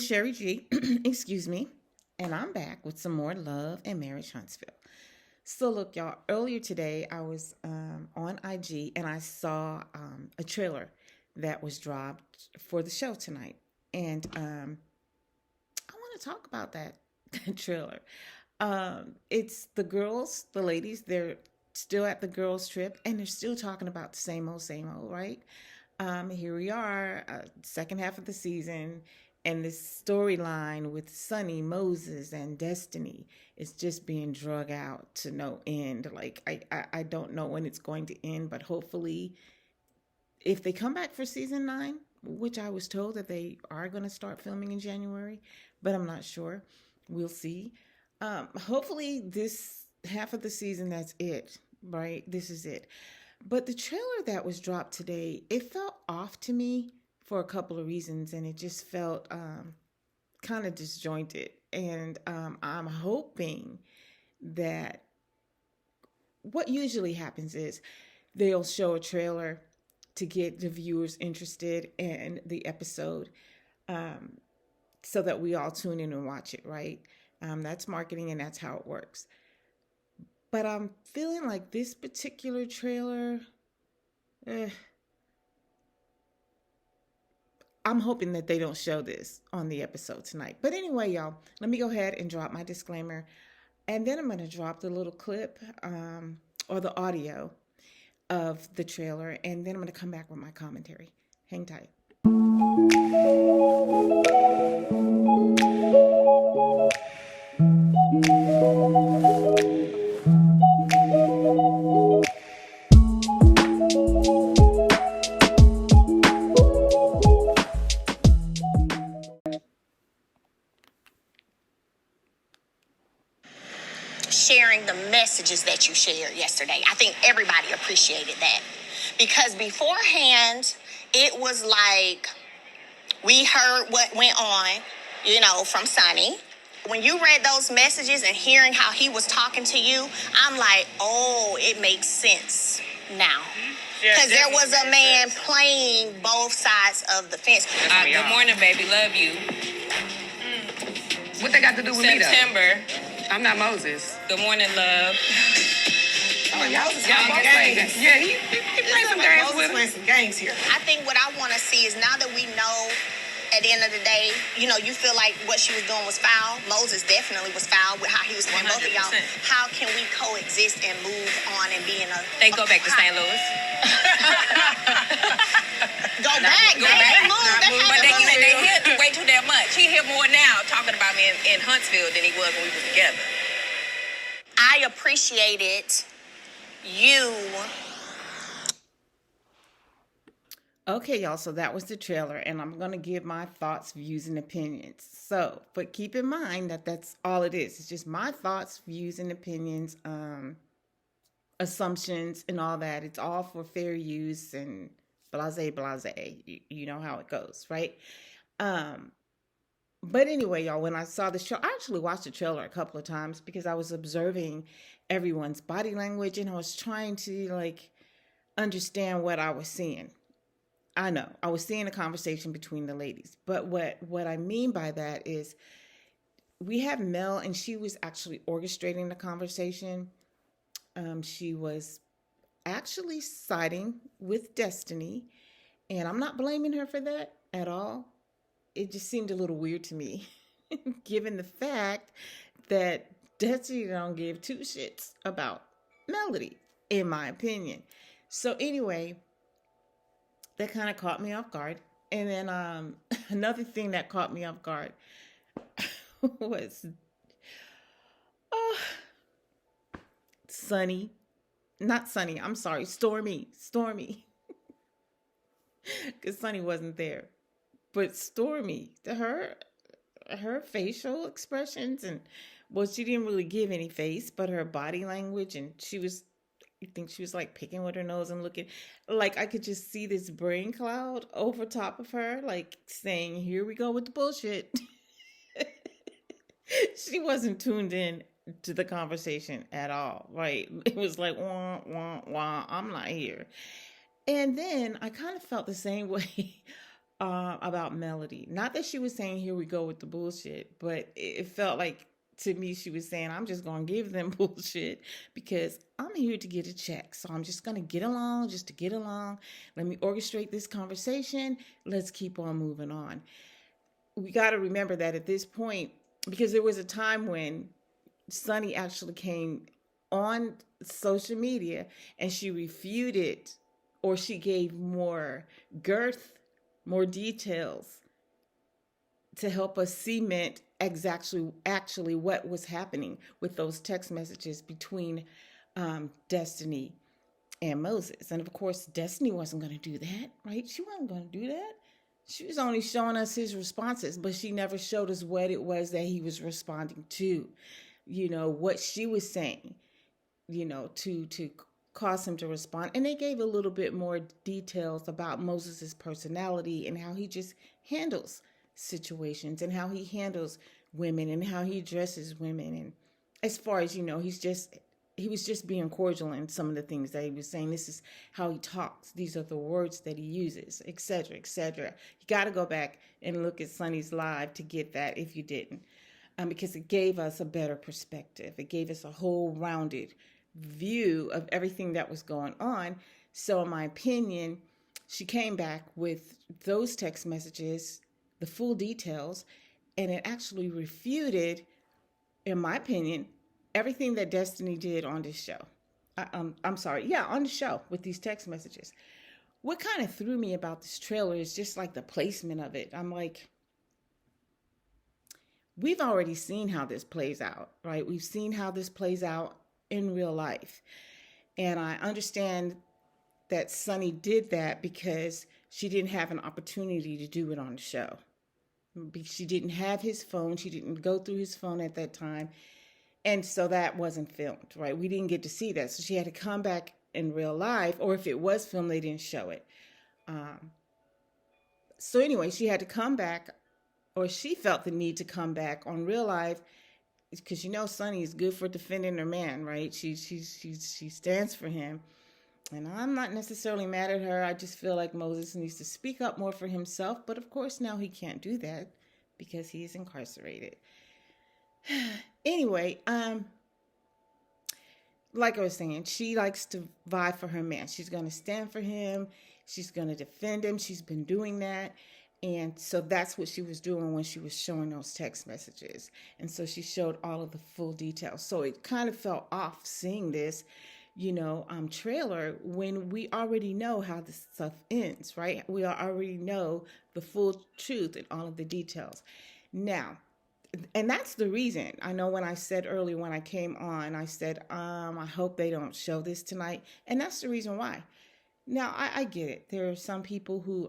is Sherry G, excuse me, and I'm back with some more Love and Marriage Huntsville. So, look, y'all, earlier today I was on IG and I saw a trailer that was dropped for the show tonight. And I want to talk about that trailer. It's the girls, the ladies, they're still at the girls' trip and they're still talking about the same old, right? Here we are, second half of the season, and this storyline with Sunny, Moses, and Destiny is just being drug out to no end. Like, I don't know when it's going to end, but hopefully, if they come back for season 9, which I was told that they are going to start filming in January, but I'm not sure. We'll see. Hopefully, this half of the season, that's it, right? This is it. But the trailer that was dropped today, it felt off to me for a couple of reasons, and it just felt kind of disjointed. And I'm hoping that what usually happens is they'll show a trailer to get the viewers interested in the episode, so that we all tune in and watch it, right? That's marketing and that's how it works. But I'm feeling like this particular trailer, eh, I'm hoping that they don't show this on the episode tonight. But anyway, y'all, let me go ahead and drop my disclaimer. And then I'm going to drop the little clip or the audio of the trailer. And then I'm going to come back with my commentary. Hang tight. Sharing the messages that you shared yesterday. I think everybody appreciated that. Because beforehand, it was like we heard what went on, from Sonny. When you read those messages and hearing how he was talking to you, I'm like, oh, it makes sense now. Because there was a man playing both sides of the fence. Good morning, baby. Love you. What they got to do with September. me, though? I'm not Moses. Good morning, love. Oh, y'all games. Yeah, he played some games with him. Some games here. I think what I want to see is now that we know at the end of the day, you feel like what she was doing was foul. Moses definitely was foul with how he was playing both of y'all. 100%. How can we coexist and move on and be in a... They go back to St. Louis. Go back. They ain't moved. They But haven't they moved. hear way too damn much. He hear more now talking about me in Huntsville than he was when we was together. I appreciated you. Okay, y'all, so that was the trailer, and I'm going to give my thoughts, views, and opinions. So, but keep in mind that that's all it is. It's just my thoughts, views, and opinions, assumptions, and all that. It's all for fair use and blase. You know how it goes, right? But anyway, y'all, when I saw the show, I actually watched the trailer a couple of times because I was observing everyone's body language, and I was trying to, understand what I was seeing. I know I was seeing a conversation between the ladies, but what I mean by that is we have Mel, and she was actually orchestrating the conversation. She was actually siding with Destiny, and I'm not blaming her for that at all. It just seemed a little weird to me, given the fact that Destiny don't give two shits about Melody, in my opinion. So anyway, that kind of caught me off guard. And then another thing that caught me off guard was Stormy. Because Sunny wasn't there. But Stormy, her facial expressions, and she didn't really give any face, but her body language, and I think she was like picking with her nose and looking like I could just see this brain cloud over top of her, like saying, here we go with the bullshit. She wasn't tuned in to the conversation at all, right? It was like, wah, wah, wah, I'm not here. And then I kind of felt the same way about Melody. Not that she was saying, here we go with the bullshit, but it felt like to me she was saying, I'm just going to give them bullshit because I'm here to get a check. So I'm just going to get along just to get along. Let me orchestrate this conversation. Let's keep on moving on. We got to remember that at this point, because there was a time when Sunny actually came on social media and she refuted, or she gave more girth, more details to help us cement actually what was happening with those text messages between Destiny and Moses. And of course, Destiny wasn't going to do that, right? She wasn't going to do that. She was only showing us his responses, but she never showed us what it was that he was responding to, what she was saying, to cause him to respond. And they gave a little bit more details about Moses's personality and how he just handles situations and how he handles women and how he addresses women. And as far as, he was just being cordial in some of the things that he was saying. This is how he talks. These are the words that he uses, etc., etc. You got to go back and look at Sunny's live to get that if you didn't, because it gave us a better perspective. It gave us a whole rounded view of everything that was going on. So in my opinion, she came back with those text messages, the full details, and it actually refuted, in my opinion, everything that Destiny did on this show. On the show with these text messages. What kind of threw me about this trailer is just like the placement of it. I'm like, we've already seen how this plays out, right? We've seen how this plays out in real life. And I understand that Sunny did that because she didn't have an opportunity to do it on the show. She didn't have his phone. She didn't go through his phone at that time. And so that wasn't filmed, right? We didn't get to see that. So she had to come back in real life, or if it was filmed, they didn't show it. So anyway, she had to come back, or she felt the need to come back on real life, because Sunny is good for defending her man, right? She stands for him. And I'm not necessarily mad at her. I just feel like Moses needs to speak up more for himself. But of course, now he can't do that because he's incarcerated. Anyway, like I was saying, she likes to vie for her man. She's going to stand for him. She's going to defend him. She's been doing that. And so that's what she was doing when she was showing those text messages. And so she showed all of the full details. So it kind of fell off seeing this, trailer when we already know how this stuff ends, right? We already know the full truth and all of the details. Now, and that's the reason. I know when I said earlier when I came on, I said, I hope they don't show this tonight. And that's the reason why. Now, I get it. There are some people who,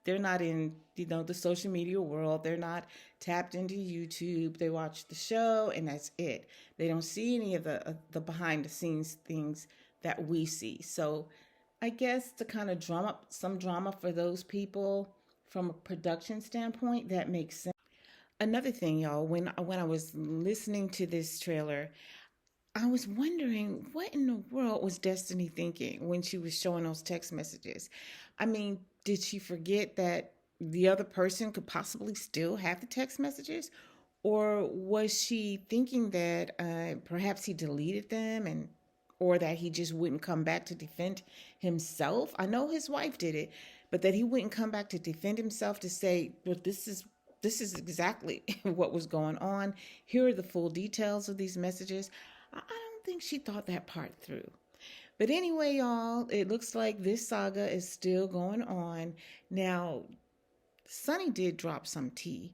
they're not in, the social media world. They're not tapped into YouTube. They watch the show and that's it. They don't see any of the behind the scenes things that we see. So I guess to kind of drum up some drama for those people from a production standpoint, that makes sense. Another thing, y'all, when I was listening to this trailer, I was wondering what in the world was Destiny thinking when she was showing those text messages. I mean, did she forget that the other person could possibly still have the text messages? Or was she thinking that perhaps he deleted them or that he just wouldn't come back to defend himself? I know his wife did it, but that he wouldn't come back to defend himself to say, well, this is exactly what was going on. Here are the full details of these messages. I don't think she thought that part through. But anyway, y'all, it looks like this saga is still going on. Now, Sunny did drop some tea.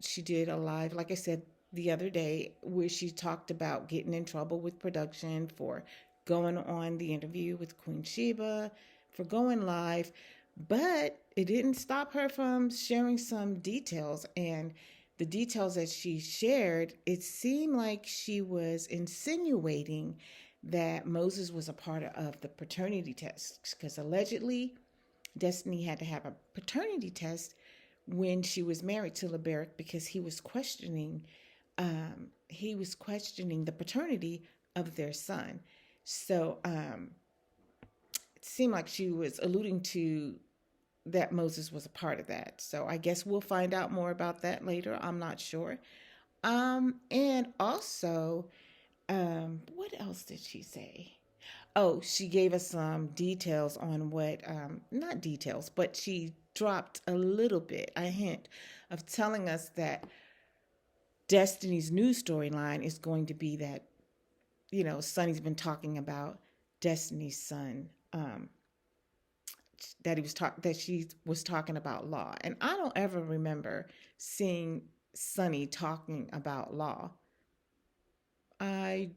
She did a live, like I said, the other day, where she talked about getting in trouble with production for going on the interview with Queen Sheba, for going live. But it didn't stop her from sharing some details. And the details that she shared, it seemed like she was insinuating that Moses was a part of the paternity test, because allegedly Destiny had to have a paternity test when she was married to LeBerick, because he was questioning the paternity of their son. So seemed like she was alluding to that Moses was a part of that. So I guess we'll find out more about that later. I'm not sure. And also, what else did she say? Oh, she gave us some details on what, not details, but she dropped a little bit, a hint of telling us that Destiny's new storyline is going to be that, Sonny's been talking about Destiny's son, that she was talking about Law. And I don't ever remember seeing Sonny talking about Law. I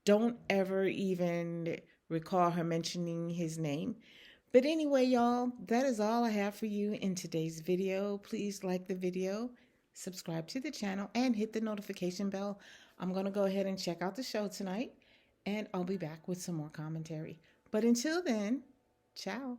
don't ever even recall her mentioning his name. But anyway, y'all, that is all I have for you in today's video. Please like the video, subscribe to the channel, and hit the notification bell. I'm going to go ahead and check out the show tonight, and I'll be back with some more commentary. But until then, ciao.